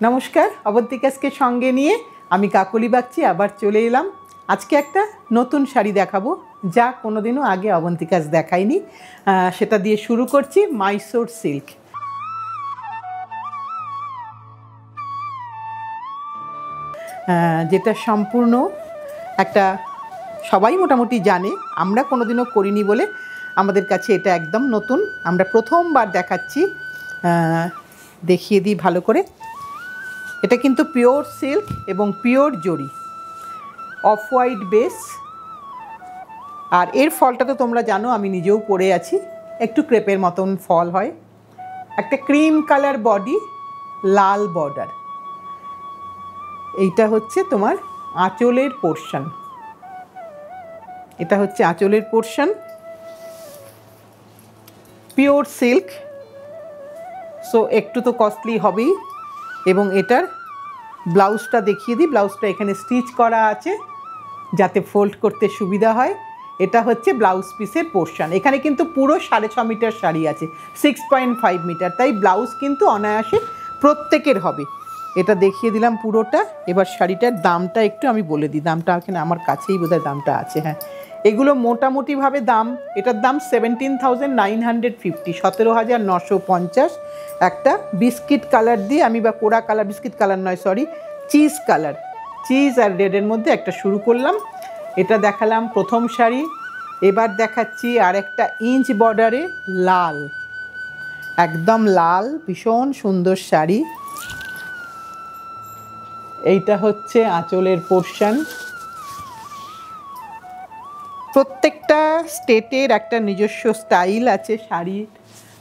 নমস্কার, অবন্তিকাসকে সঙ্গে নিয়ে আমি কাকলি বাগচি আবার চলে এলাম। আজকে একটা নতুন শাড়ি দেখাবো যা কোনোদিনও আগে অবন্তিকাস দেখায়নি। সেটা দিয়ে শুরু করছি মাইসোর সিল্ক। যেটা সম্পূর্ণ একটা সবাই মোটামুটি জানে, আমরা কোনোদিনও করিনি বলে আমাদের কাছে এটা একদম নতুন। আমরা প্রথমবার দেখাচ্ছি, দেখিয়ে দিই ভালো করে। এটা কিন্তু পিওর সিল্ক এবং পিওর জরি, অফ হোয়াইট বেস। আর এর ফলটা তো তোমরা জানো, আমি নিজেও পরে আছি, একটু ক্রেপের মতন ফল হয়। একটা ক্রিম কালার বডি, লাল বর্ডার। এইটা হচ্ছে তোমার আঁচলের পোর্শন, এটা হচ্ছে আঁচলের পোর্শন, পিওর সিল্ক। সো একটু তো কস্টলি হবেই। এবং এটার ব্লাউজটা দেখিয়ে দিই। ব্লাউজটা এখানে স্টিচ করা আছে যাতে ফোল্ড করতে সুবিধা হয়। এটা হচ্ছে ব্লাউজ পিসের পোর্শন। এখানে কিন্তু পুরো 6.5 মিটার শাড়ি আছে, 6.5 মিটার, তাই ব্লাউজ কিন্তু অনায়াসে প্রত্যেকের হবে। এটা দেখিয়ে দিলাম পুরোটা। এবার শাড়িটার দামটা একটু আমি বলে দিই। দামটা এখানে আমার কাছেই বোধহয় দামটা আছে। হ্যাঁ, এগুলো মোটামুটিভাবে দাম, এটার দাম 17,950, 17,950। একটা বিস্কিট কালার দিয়ে আমি, বা কোড়া কালার, বিস্কিট কালার নয় সরি, চিজ কালার, চিজ আর রেডের মধ্যে একটা শুরু করলাম। এটা দেখালাম প্রথম শাড়ি। এবার দেখাচ্ছি আর একটা ইঞ্চ বর্ডারে লাল, একদম লাল, ভীষণ সুন্দর শাড়ি। এইটা হচ্ছে আঁচলের পোর্শন। প্রত্যেকটা স্টেটের একটা নিজস্ব স্টাইল আছে শাড়ি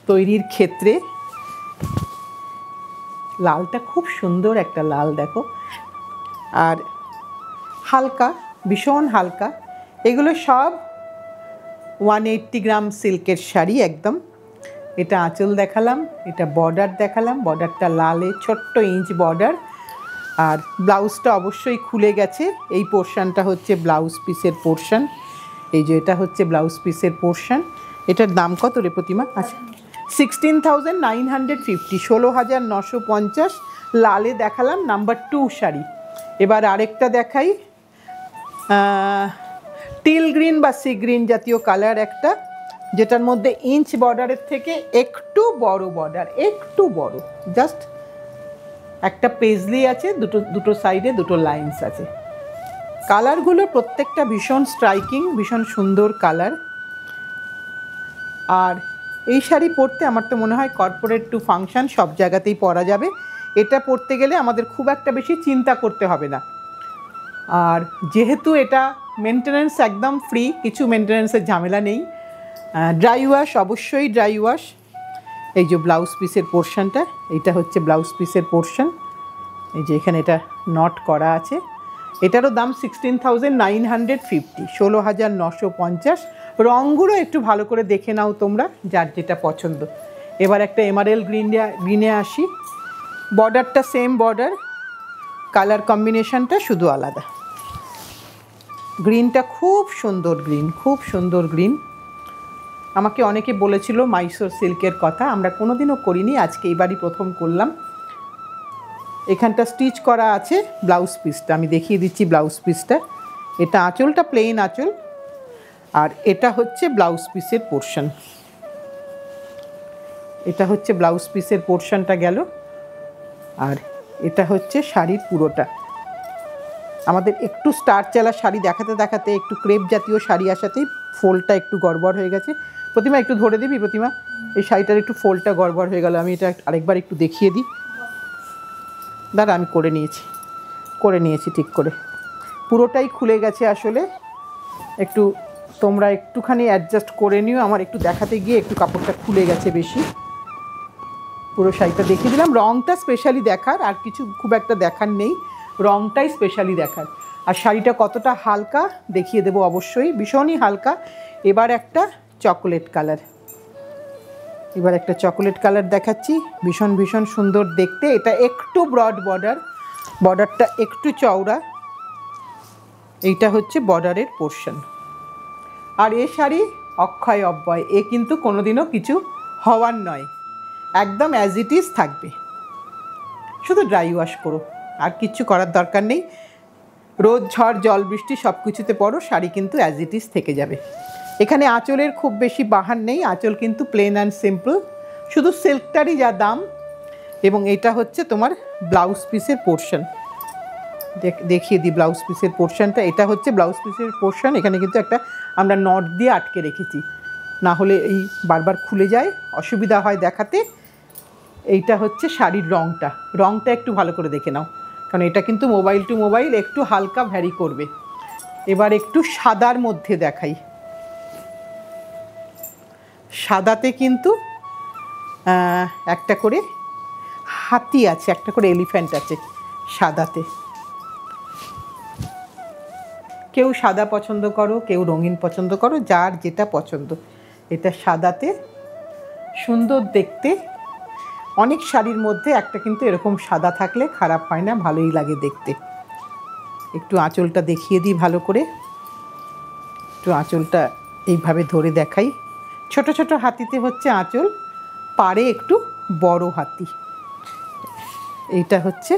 তৈরির ক্ষেত্রে। লালটা খুব সুন্দর একটা লাল, দেখো। আর হালকা, ভীষণ হালকা। এগুলো সব 180 গ্রাম সিল্কের শাড়ি একদম। এটা আঁচল দেখালাম, এটা বর্ডার দেখালাম। বর্ডারটা লালে, ছোট্ট ইঞ্চ বর্ডার। আর ব্লাউজটা অবশ্যই খুলে গেছে। এই পোর্শনটা হচ্ছে ব্লাউজ পিসের পোর্শন। এই যে এটা হচ্ছে ব্লাউজ পিসের পোর্শন। এটার দাম কত রে প্রতিমা? আচ্ছা, 16,950, 16,950। লালে দেখালাম, নাম্বার 2 শাড়ি। এবার আরেকটা দেখাই, টিল গ্রিন বা সি গ্রিন জাতীয় কালার একটা, যেটার মধ্যে ইঞ্চ বর্ডারের থেকে একটু বড় বর্ডার, একটু বড়, জাস্ট একটা পেজলি আছে, দুটো সাইডে দুটো লাইন্স আছে। কালারগুলো প্রত্যেকটা ভীষণ স্ট্রাইকিং, ভীষণ সুন্দর কালার। আর এই শাড়ি পরতে আমার তো মনে হয় কর্পোরেট টু ফাংশন সব জায়গাতেই পরা যাবে। এটা পরতে গেলে আমাদের খুব একটা বেশি চিন্তা করতে হবে না। আর যেহেতু এটা মেনটেন্যান্স একদম ফ্রি, কিছু মেনটেন্যান্সের ঝামেলা নেই। ড্রাই ওয়াশ, অবশ্যই ড্রাই ওয়াশ। এই যে ব্লাউজ পিসের পোর্শনটা, এইটা হচ্ছে ব্লাউজ পিসের পোর্শন। এই যে এখানে এটা নট করা আছে। এটারও দাম 16,950, 16,950। রঙগুলো একটু ভালো করে দেখে নাও তোমরা, যার যেটা পছন্দ। এবার একটা এমারেল গ্রিনে আসি। বর্ডারটা সেম বর্ডার, কালার কম্বিনেশনটা শুধু আলাদা। গ্রিনটা খুব সুন্দর গ্রিন, খুব সুন্দর গ্রিন। আমাকে অনেকে বলেছিল মাইসোর সিল্কের কথা, আমরা কোনোদিনও করিনি, আজকে এইবারই প্রথম করলাম। এখানটা স্টিচ করা আছে ব্লাউজ পিসটা, আমি দেখিয়ে দিচ্ছি ব্লাউজ পিসটা। এটা আঁচলটা প্লেন আঁচল, আর এটা হচ্ছে ব্লাউজ পিসের পোর্শন। এটা হচ্ছে ব্লাউজ পিসের পোর্শনটা গেল। আর এটা হচ্ছে শাড়ির পুরোটা। আমাদের একটু স্টার চালা শাড়ি দেখাতে দেখাতে একটু ক্রেপ জাতীয় শাড়ি আসাতেই ফোল্ডটা একটু গড়বড় হয়ে গেছে। প্রতিমা একটু ধরে দিবি? প্রতিমা, এই শাড়িটার একটু ফোল্ডটা গড়বড় হয়ে গেল, আমি এটা আরেকবার একটু দেখিয়ে দিই। দাঁড়া, আমি করে নিয়েছি ঠিক করে। পুরোটাই খুলে গেছে আসলে, একটু তোমরা একটুখানি অ্যাডজাস্ট করে নিও। আমার একটু দেখাতে গিয়ে একটু কাপড়টা খুলে গেছে বেশি। পুরো শাড়িটা দেখিয়ে দিলাম। রঙটা স্পেশালি দেখার, আর কিছু খুব একটা দেখার নেই, রঙটাই স্পেশালি দেখার। আর শাড়িটা কতটা হালকা দেখিয়ে দেবো অবশ্যই, ভীষণই হালকা। এবার একটা চকোলেট কালার, দেখাচ্ছি। ভীষণ ভীষণ সুন্দর দেখতে। এটা একটু ব্রড বর্ডার, বর্ডারটা একটু চওড়া। এইটা হচ্ছে বর্ডারের পোর্শন। আর এ শাড়ি অক্ষয় অব্যয়, এ কিন্তু কোনোদিনও কিছু হওয়ার নয়, একদম অ্যাজ ইট ইজ থাকবে। শুধু ড্রাই ওয়াশ করো, আর কিচ্ছু করার দরকার নেই। রোদ ঝড় জল বৃষ্টি সব কিছুতে পরো, শাড়ি কিন্তু অ্যাজ ইট ইজ থেকে যাবে। এখানে আঁচলের খুব বেশি বাহার নেই, আঁচল কিন্তু প্লেন অ্যান্ড সিম্পল, শুধু সিল্কটারই যা দাম। এবং এটা হচ্ছে তোমার ব্লাউজ পিসের পোর্শন, দেখিয়ে দিই ব্লাউজ পিসের পোর্শনটা। এটা হচ্ছে ব্লাউজ পিসের পোর্শন। এখানে কিন্তু একটা আমরা নট দিয়ে আটকে রেখেছি, না হলে এই বারবার খুলে যায়, অসুবিধা হয় দেখাতে। এইটা হচ্ছে শাড়ির রঙটা একটু ভালো করে দেখে নাও, কারণ এটা কিন্তু মোবাইল টু মোবাইল একটু হালকা ভ্যারি করবে। এবার একটু সাদার মধ্যে দেখাই। সাদাতে কিন্তু একটা করে হাতি আছে, একটা করে এলিফ্যান্ট আছে সাদাতে। কেউ সাদা পছন্দ করো, কেউ রঙিন পছন্দ করো, যার যেটা পছন্দ। এটা সাদাতে সুন্দর দেখতে। অনেক শাড়ির মধ্যে একটা কিন্তু এরকম সাদা থাকলে খারাপ হয় না, ভালোই লাগে দেখতে। একটু আঁচলটা দেখিয়ে দিই ভালো করে, একটু আঁচলটা এইভাবে ধরে দেখাই। ছোট ছোট হাতিতে হচ্ছে আঁচল, পাড়ে একটু বড় হাতি। এইটা হচ্ছে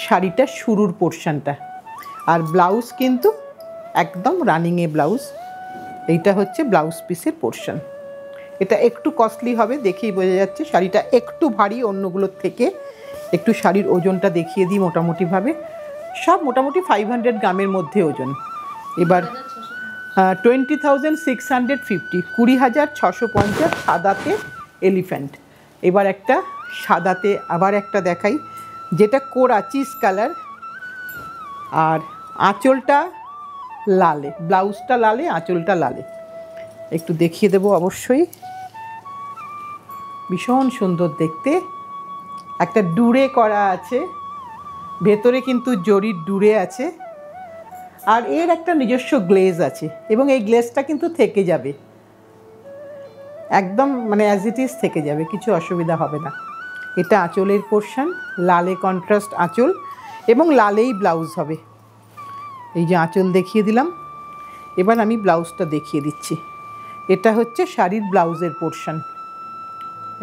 শাড়িটার শুরুর পোর্শনটা। আর ব্লাউজ কিন্তু একদম রানিংয়ে ব্লাউজ। এইটা হচ্ছে ব্লাউজ পিসের পোর্শন। এটা একটু কস্টলি হবে, দেখেই বোঝা যাচ্ছে। শাড়িটা একটু ভারী অন্যগুলোর থেকে। একটু শাড়ির ওজনটা দেখিয়ে দিই মোটামুটিভাবে। সব মোটামুটি 500 গ্রামের মধ্যে ওজন। এবার 20,650, 20,650 সাদাতে এলিফ্যান্ট। এবার একটা সাদাতে আবার একটা দেখাই, যেটা কোরা চিজ কালার, আর আঁচলটা লালে, ব্লাউজটা লালে, আঁচলটা লালে। একটু দেখিয়ে দেবো অবশ্যই, ভীষণ সুন্দর দেখতে। একটা ডুরে করা আছে, ভেতরে কিন্তু জরির ডুরে আছে, আর এর একটা নিজস্ব গ্লেজ আছে, এবং এই গ্লেজটা কিন্তু থেকে যাবে একদম, মানে অ্যাজ ইট ইজ থেকে যাবে, কিছু অসুবিধা হবে না। এটা আঁচলের পোর্শন, লালে কন্ট্রাস্ট আঁচল, এবং লালেই ব্লাউজ হবে। এই যে আঁচল দেখিয়ে দিলাম, এবার আমি ব্লাউজটা দেখিয়ে দিচ্ছি। এটা হচ্ছে শাড়ির ব্লাউজের পোর্শন,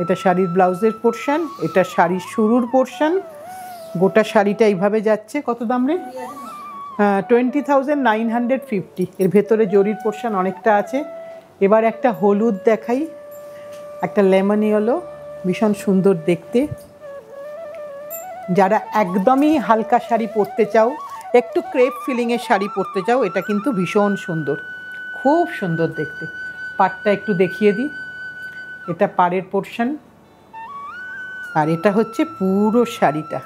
এটা শাড়ির ব্লাউজের পোর্শন, এটা শাড়ির শুরুর পোর্শন। গোটা শাড়িটা এইভাবে যাচ্ছে। কত দাম রে? 20,950। এর ভেতরে জরির পোর্শন অনেকটা আছে। এবার একটা হলুদ দেখাই, একটা লেমন ইয়েলো, ভীষণ সুন্দর দেখতে। যারা একদমই হালকা শাড়ি পরতে চাও, একটু ক্রেপ ফিলিংয়ের শাড়ি পরতে চাও, এটা কিন্তু ভীষণ সুন্দর, খুব সুন্দর দেখতে। পাড়টা একটু দেখিয়ে দিই, এটা পাড়ের পোর্শন, আর এটা হচ্ছে পুরো শাড়িটা।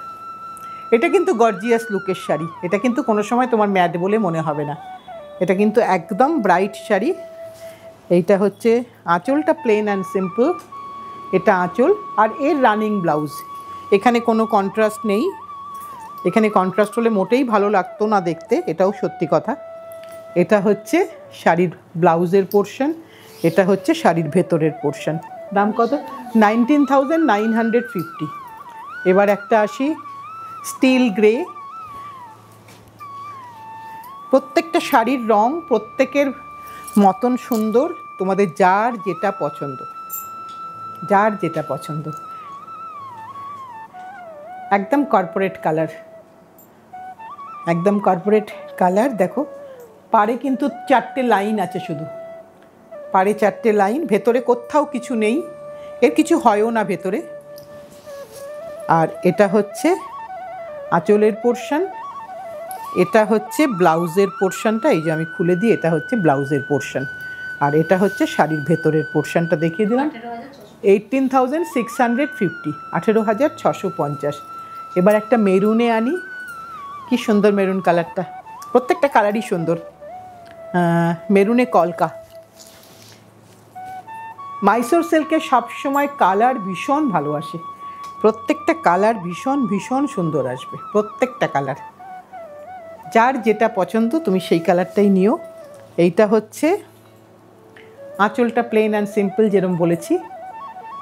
এটা কিন্তু গর্জিয়াস লুকের শাড়ি, এটা কিন্তু কোনো সময় তোমার ম্যাট বলে মনে হবে না, এটা কিন্তু একদম ব্রাইট শাড়ি। এইটা হচ্ছে আঁচলটা প্লেন অ্যান্ড সিম্পল, এটা আঁচল, আর এর রানিং ব্লাউজ। এখানে কোনো কন্ট্রাস্ট নেই, এখানে কন্ট্রাস্ট হলে মোটেই ভালো লাগতো না দেখতে, এটাও সত্যি কথা। এটা হচ্ছে শাড়ির ব্লাউজের পোর্শন, এটা হচ্ছে শাড়ির ভেতরের পোর্শন। দাম কত? 19,950। এবার একটা আসি স্টিল গ্রে। প্রত্যেকটা শাড়ির রং প্রত্যেকের মতন সুন্দর, তোমাদের যার যেটা পছন্দ, যার যেটা পছন্দ। একদম কর্পোরেট কালার, একদম কর্পোরেট কালার। দেখো পাড়ে কিন্তু 4টে লাইন আছে, শুধু পাড়ে 4টে লাইন, ভেতরে কোথাও কিছু নেই, এর কিছু হয়ও না ভেতরে। আর এটা হচ্ছে আঁচলের পোর্শন, এটা হচ্ছে ব্লাউজের পোর্শনটা। এই যে আমি খুলে দিই, এটা হচ্ছে ব্লাউজের পোর্শন, আর এটা হচ্ছে শাড়ির ভেতরের পোর্শনটা দেখিয়ে দিলাম। 18,650, 18,650। এবার একটা মেরুনে আনি, কি সুন্দর মেরুন কালারটা, প্রত্যেকটা কালারই সুন্দর। মেরুনে কলকা। মাইসোর সিল্কের সবসময় কালার ভীষণ ভালোবাসে, প্রত্যেকটা কালার ভীষণ ভীষণ সুন্দর আসবে, প্রত্যেকটা কালার। যার যেটা পছন্দ তুমি সেই কালারটাই নিও। এইটা হচ্ছে আঁচলটা প্লেন অ্যান্ড সিম্পল যেরকম বলেছি,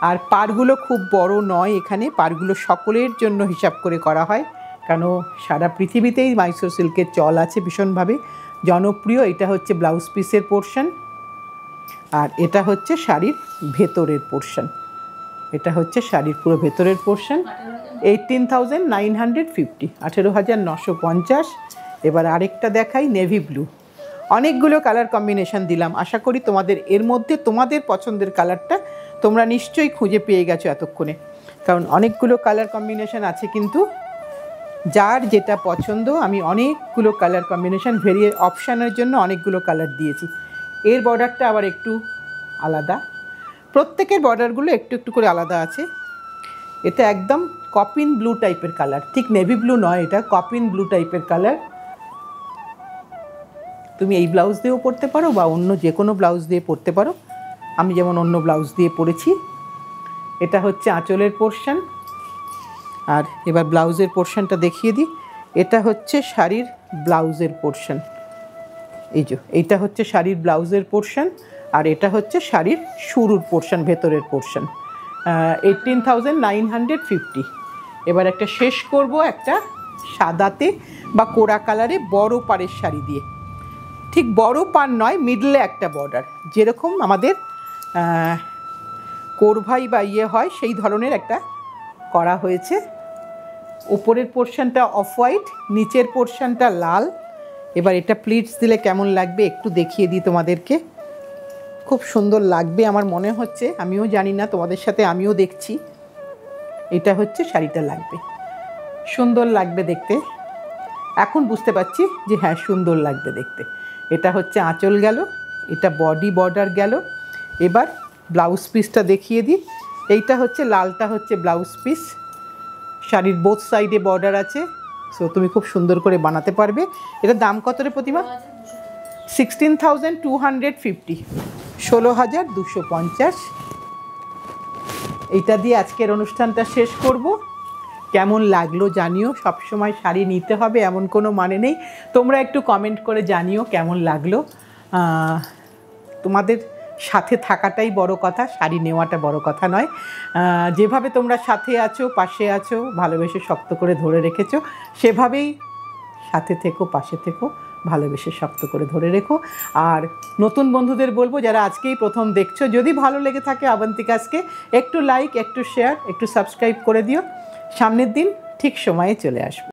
আর পাড়গুলো খুব বড় নয়, এখানে পাড়গুলো সকলের জন্য হিসাব করে করা হয়, কেন সারা পৃথিবীতেই মাইসোর সিল্কের চল আছে, ভীষণভাবে জনপ্রিয়। এটা হচ্ছে ব্লাউজ পিসের পোর্শন, আর এটা হচ্ছে শাড়ির ভেতরের পোর্শন, এটা হচ্ছে শাড়ির পুরো ভেতরের পোর্শন। 18,950, 18,950। এবার আরেকটা দেখাই, নেভি ব্লু। অনেকগুলো কালার কম্বিনেশন দিলাম, আশা করি তোমাদের এর মধ্যে তোমাদের পছন্দের কালারটা তোমরা নিশ্চয়ই খুঁজে পেয়ে গেছো এতক্ষণে, কারণ অনেকগুলো কালার কম্বিনেশন আছে, কিন্তু যার যেটা পছন্দ আমি অনেকগুলো কালার কম্বিনেশন অপশানের জন্য অনেকগুলো কালার দিয়েছি। এর বর্ডারটা আবার একটু আলাদা, প্রত্যেকের বর্ডারগুলো একটু একটু করে আলাদা আছে। এটা একদম কপিন ব্লু টাইপের কালার, ঠিক নেভি ব্লু নয়, এটা কপিন ব্লু টাইপের কালার। তুমি এই ব্লাউজ দিয়েও পরতে পারো বা অন্য যে কোনো ব্লাউজ দিয়ে পরতে পারো, আমি যেমন অন্য ব্লাউজ দিয়ে পরেছি। এটা হচ্ছে আঁচলের পোর্শন। আর এবার ব্লাউজের পোর্শনটা দেখিয়ে দিই। এটা হচ্ছে শাড়ির ব্লাউজের পোর্শন, এই যে এইটা হচ্ছে শাড়ির ব্লাউজের পোর্শন, আর এটা হচ্ছে শাড়ির শুরুর পোর্শন, ভেতরের পোর্শন। 18,950। এবার একটা শেষ করব একটা সাদাতে বা কোড়া কালারে বড় পাড়ের শাড়ি দিয়ে, ঠিক বড় পাড় নয়, মিডলে একটা বর্ডার, যেরকম আমাদের কোরভাই বা হয় সেই ধরনের একটা করা হয়েছে। উপরের পোর্শনটা অফ হোয়াইট, নিচের পোর্শনটা লাল। এবার এটা প্লিটস দিলে কেমন লাগবে একটু দেখিয়ে দিই তোমাদেরকে। খুব সুন্দর লাগবে আমার মনে হচ্ছে, আমিও জানি না, তোমাদের সাথে আমিও দেখছি। এটা হচ্ছে শাড়িটা, লাগবে সুন্দর লাগবে দেখতে, এখন বুঝতে পারছি যে হ্যাঁ সুন্দর লাগবে দেখতে। এটা হচ্ছে আঁচল গেল, এটা বডি বর্ডার গেল। এবার ব্লাউজ পিসটা দেখিয়ে দিই। এইটা হচ্ছে লালটা হচ্ছে ব্লাউজ পিস, শাড়ির বোথ সাইডে বর্ডার আছে, সো তুমি খুব সুন্দর করে বানাতে পারবে। এটা দাম কত রে প্রতিমা? 16,250, 16,250। এইটা দিয়ে আজকের অনুষ্ঠানটা শেষ করব। কেমন লাগলো জানিও, সবসময় শাড়ি নিতে হবে এমন কোনো মানে নেই, তোমরা একটু কমেন্ট করে জানিও কেমন লাগলো। তোমাদের সাথে থাকাটাই বড় কথা, শাড়ি নেওয়াটা বড় কথা নয়। যেভাবে তোমরা সাথে আছো, পাশে আছো, ভালোবেসে শক্ত করে ধরে রেখেছো, সেভাবেই সাথে থেকো, পাশে থেকো, ভালোবেসে শক্ত করে ধরে রেখো। আর নতুন বন্ধুদের বলবো, যারা আজকেই প্রথম দেখছো, যদি ভালো লেগে থাকে অবন্তিকাসকে, একটু লাইক, একটু শেয়ার, একটু সাবস্ক্রাইব করে দিও। সামনের দিন ঠিক সময়ে চলে আসবো।